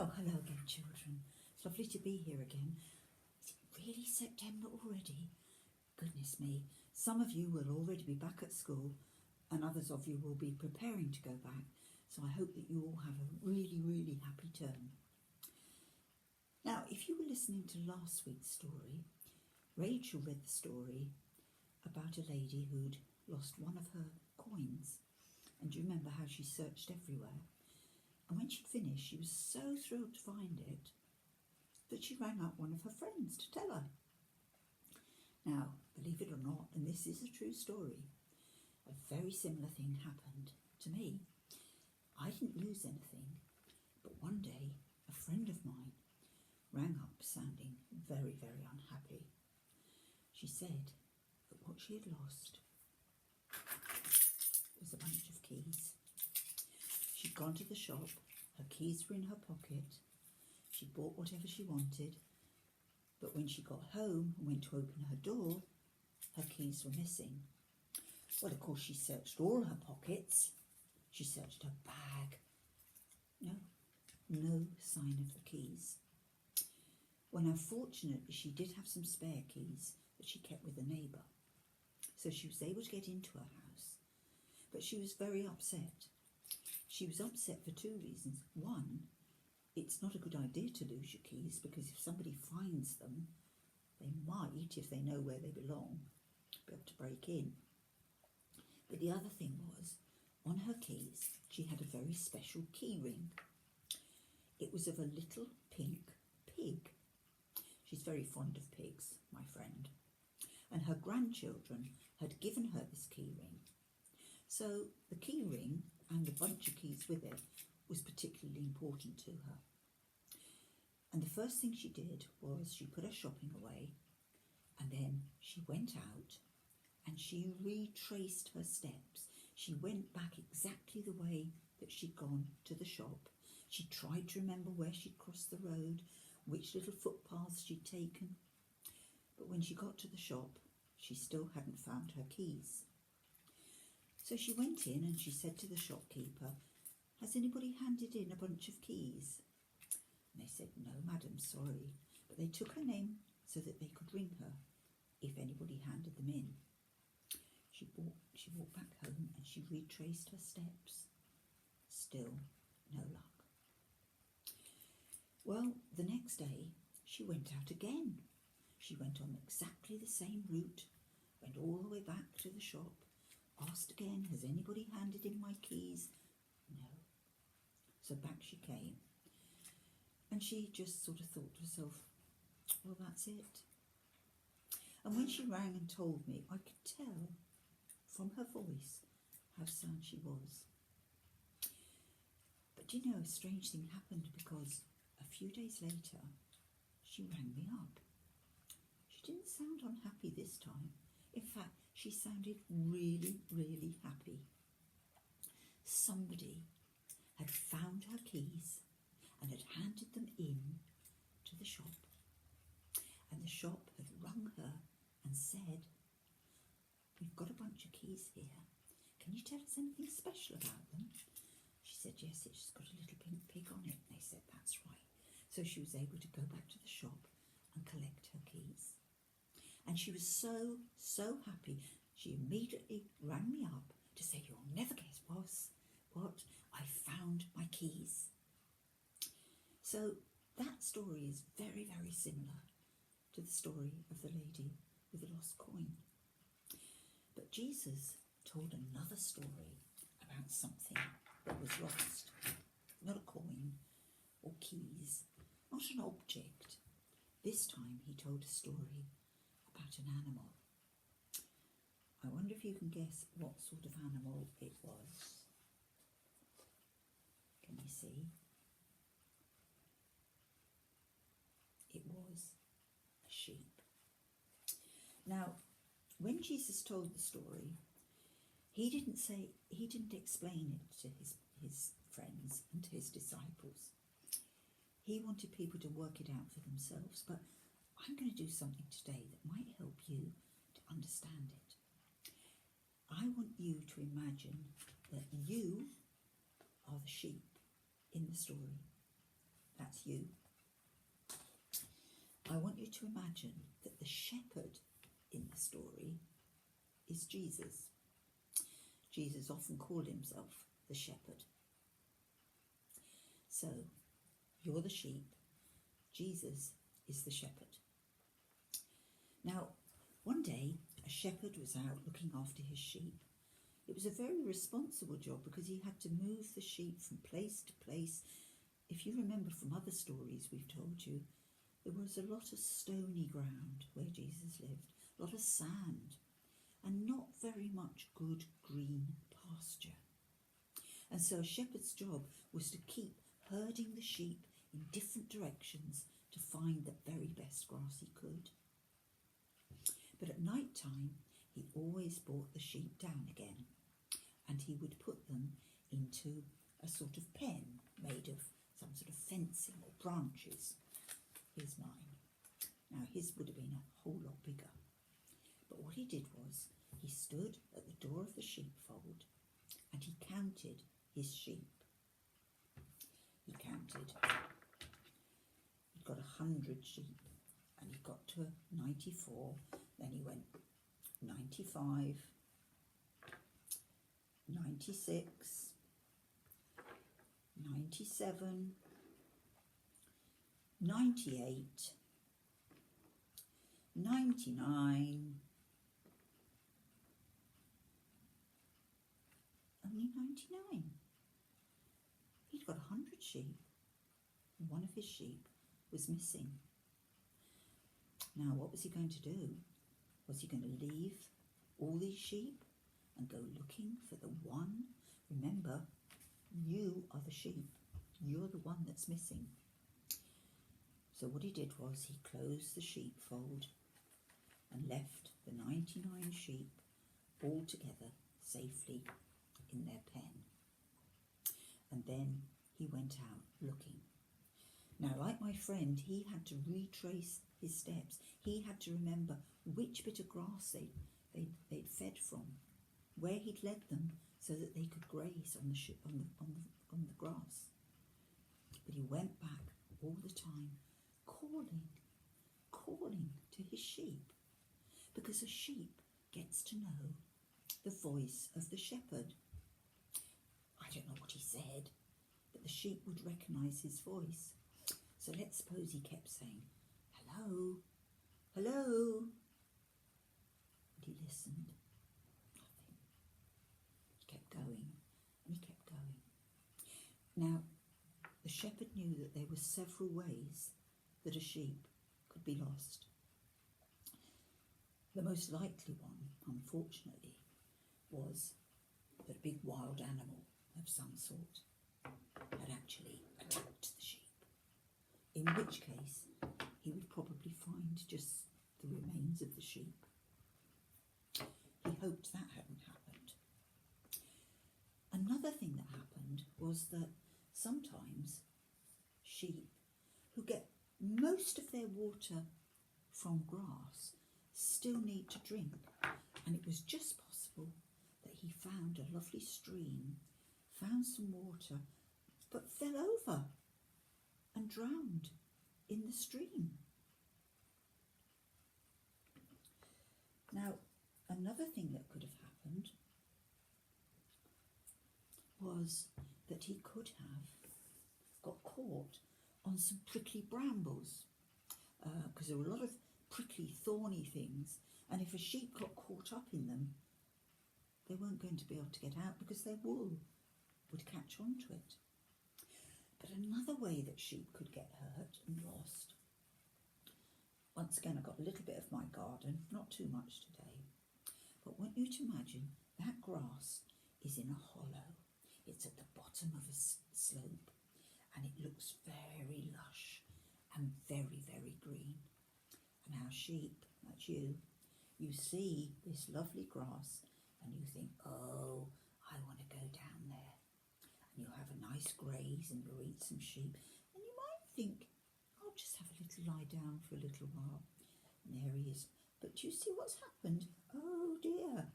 Oh, hello again, children. It's lovely to be here again. Is it really September already? Goodness me. Some of you will already be back at school and others of you will be preparing to go back. So I hope that you all have a really, really happy term. Now, if you were listening to last week's story, Rachel read the story about a lady who'd lost one of her coins. And do you remember how she searched everywhere? And when she'd finished, she was so thrilled to find it that she rang up one of her friends to tell her. Now, believe it or not, and this is a true story, a very similar thing happened to me. I didn't lose anything, but one day a friend of mine rang up sounding very, very unhappy. She said that what she had lost was a bunch of keys. She'd gone to the shop, her keys were in her pocket, she bought whatever she wanted, but when she got home and went to open her door, her keys were missing. Well, of course, she searched all her pockets, she searched her bag. No sign of the keys. Well, now, fortunately, she did have some spare keys that she kept with a neighbour, so she was able to get into her house, but she was very upset. She was upset for two reasons. One, it's not a good idea to lose your keys because if somebody finds them, they might, if they know where they belong, be able to break in. But the other thing was, on her keys, she had a very special key ring. It was of a little pink pig. She's very fond of pigs, my friend. And her grandchildren had given her this key ring. So the key ring and the bunch of keys with it was particularly important to her. And the first thing she did was she put her shopping away and then she went out and she retraced her steps. She went back exactly the way that she'd gone to the shop. She tried to remember where she'd crossed the road, which little footpaths she'd taken. But when she got to the shop, she still hadn't found her keys. So she went in and she said to the shopkeeper, "Has anybody handed in a bunch of keys?" And they said, "No, madam, sorry." But they took her name so that they could ring her if anybody handed them in. She walked back home and she retraced her steps. Still no luck. Well, the next day she went out again. She went on exactly the same route, went all the way back to the shop, asked again, "Has anybody handed in my keys?" No. So back she came. And she just sort of thought to herself, well, that's it. And when she rang and told me, I could tell from her voice how sad she was. But you know, a strange thing happened because a few days later, she rang me up. She didn't sound unhappy this time. In fact, she sounded really, really happy. Somebody had found her keys and had handed them in to the shop. And the shop had rung her and said, "We've got a bunch of keys here. Can you tell us anything special about them?" She said, "Yes, it's got a little pink pig on it." And they said, "That's right." So she was able to go back to the shop and collect her keys. And she was so, so happy. She immediately rang me up to say, "You'll never guess what? I found my keys." So that story is very, very similar to the story of the lady with the lost coin. But Jesus told another story about something that was lost. Not a coin or keys, not an object. This time he told a story about an animal. I wonder if you can guess what sort of animal it was. Can you see? It was a sheep. Now, when Jesus told the story, he didn't explain it to his friends and to his disciples. He wanted people to work it out for themselves, but I'm going to do something today that might help you to understand it. I want you to imagine that you are the sheep in the story. that's you. I want you to imagine that the shepherd in the story is Jesus. Jesus often called himself the shepherd. So, you're the sheep, Jesus is the shepherd. Now, one day, a shepherd was out looking after his sheep. It was a very responsible job because he had to move the sheep from place to place. If you remember from other stories we've told you, there was a lot of stony ground where Jesus lived, a lot of sand, and not very much good green pasture. And so a shepherd's job was to keep herding the sheep in different directions to find the very best grass he could. But at night time, he always brought the sheep down again, and he would put them into a sort of pen made of some sort of fencing or branches. Here's mine. Now his would have been a whole lot bigger. But what he did was, he stood at the door of the sheepfold and he counted his sheep. He counted. He'd got 100 sheep and he got to 94. Then he went 95, 96, 97, 98, 99, only 99. He'd got 100 sheep, and one of his sheep was missing. Now, what was he going to do? Was he going to leave all these sheep and go looking for the one? Remember, you are the sheep. You're the one that's missing. So what he did was he closed the sheepfold and left the 99 sheep all together safely in their pen. And then he went out looking. Now, like my friend, he had to retrace his steps. He had to remember which bit of grass they'd fed from, where he'd led them so that they could graze on the grass. But he went back all the time, calling to his sheep, because a sheep gets to know the voice of the shepherd. I don't know what he said, but the sheep would recognise his voice. So let's suppose he kept saying, "Hello, hello." And he listened. Nothing. He kept going, and he kept going. Now, the shepherd knew that there were several ways that a sheep could be lost. The most likely one, unfortunately, was that a big wild animal of some sort had actually attacked the sheep, in which case he would probably find just the remains of the sheep. He hoped that hadn't happened. Another thing that happened was that sometimes sheep, who get most of their water from grass, still need to drink, and it was just possible that he found a lovely stream, found some water, but fell over and drowned in the stream. Now, another thing that could have happened was that he could have got caught on some prickly brambles, because there were a lot of prickly, thorny things, and if a sheep got caught up in them, they weren't going to be able to get out because their wool would catch onto it. But another way that sheep could get hurt and lost, once again I got a little bit of my garden, not too much today, but I want you to imagine that grass is in a hollow. It's at the bottom of a slope, and it looks very lush and very, very green. And our sheep, that's you see this lovely grass and you think, oh, I want to go down there. And you'll have a nice graze and you'll eat some sheep. And you might think, I'll just have a little lie down for a little while. And there he is. But do you see what's happened? Oh dear,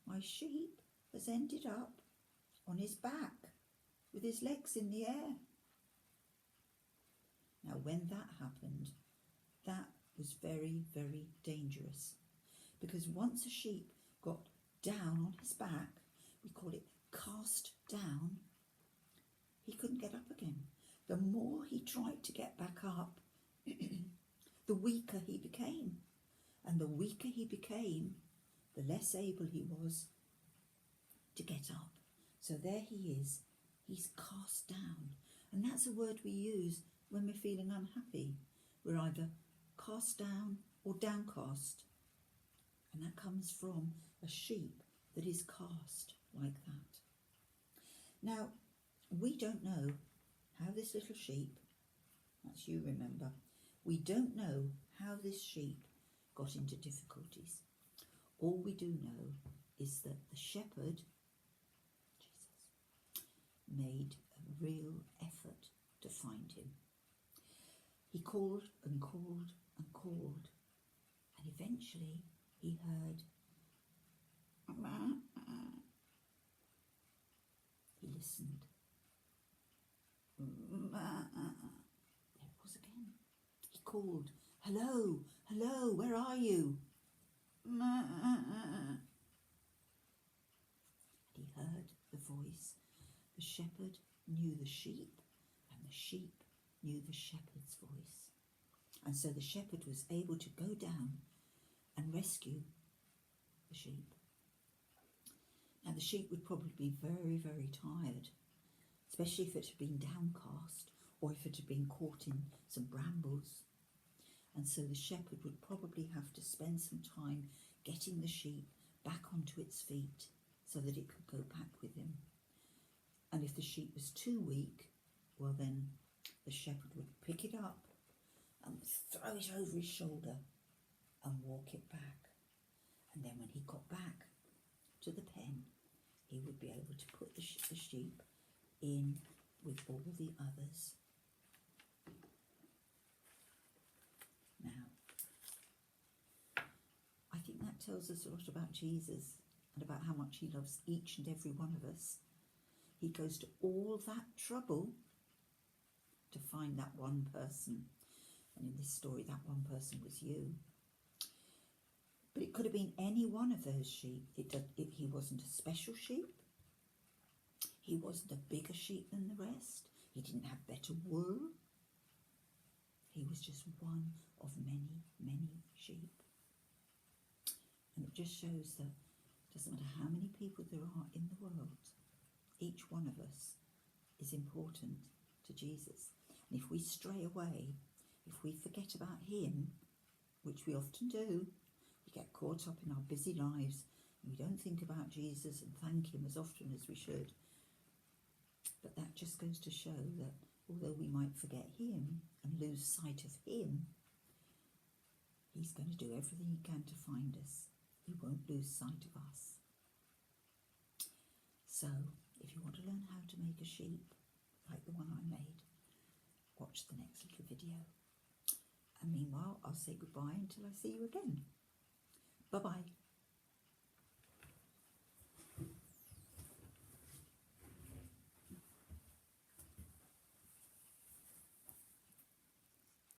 my sheep has ended up on his back with his legs in the air. Now, when that happened, that was very, very dangerous, because once a sheep got down on his back, we call it cast down, he couldn't get up again. The more he tried to get back up, the weaker he became. And the weaker he became, the less able he was to get up. So there he is. He's cast down. And that's a word we use when we're feeling unhappy. We're either cast down or downcast. And that comes from a sheep that is cast like that. Now, we don't know how this little sheep, that's you remember, we don't know how this sheep got into difficulties. All we do know is that the shepherd, Jesus, made a real effort to find him. He called and called and called, and eventually he heard, he listened. There it was again. He called, hello, hello, where are you? And he heard the voice. The shepherd knew the sheep, and the sheep knew the shepherd's voice. And so the shepherd was able to go down and rescue the sheep. Now the sheep would probably be very, very tired, especially if it had been downcast or if it had been caught in some brambles. And so the shepherd would probably have to spend some time getting the sheep back onto its feet so that it could go back with him. And if the sheep was too weak, well then the shepherd would pick it up and throw it over his shoulder and walk it back. And then when he got back to the pen, he would be able to put the sheep in with all the others. Now, I think that tells us a lot about Jesus and about how much he loves each and every one of us. He goes to all that trouble to find that one person. And in this story, that one person was you. But it could have been any one of those sheep. He wasn't a special sheep. He wasn't a bigger sheep than the rest. He didn't have better wool. He was just one of many, many sheep. And it just shows that it doesn't matter how many people there are in the world, each one of us is important to Jesus. And if we stray away, if we forget about him, which we often do, we get caught up in our busy lives and we don't think about Jesus and thank him as often as we should. But that just goes to show that although we might forget him and lose sight of him, he's going to do everything he can to find us. He won't lose sight of us. So, if you want to learn how to make a sheep like the one I made, watch the next little video. And meanwhile, I'll say goodbye until I see you again. Bye-bye.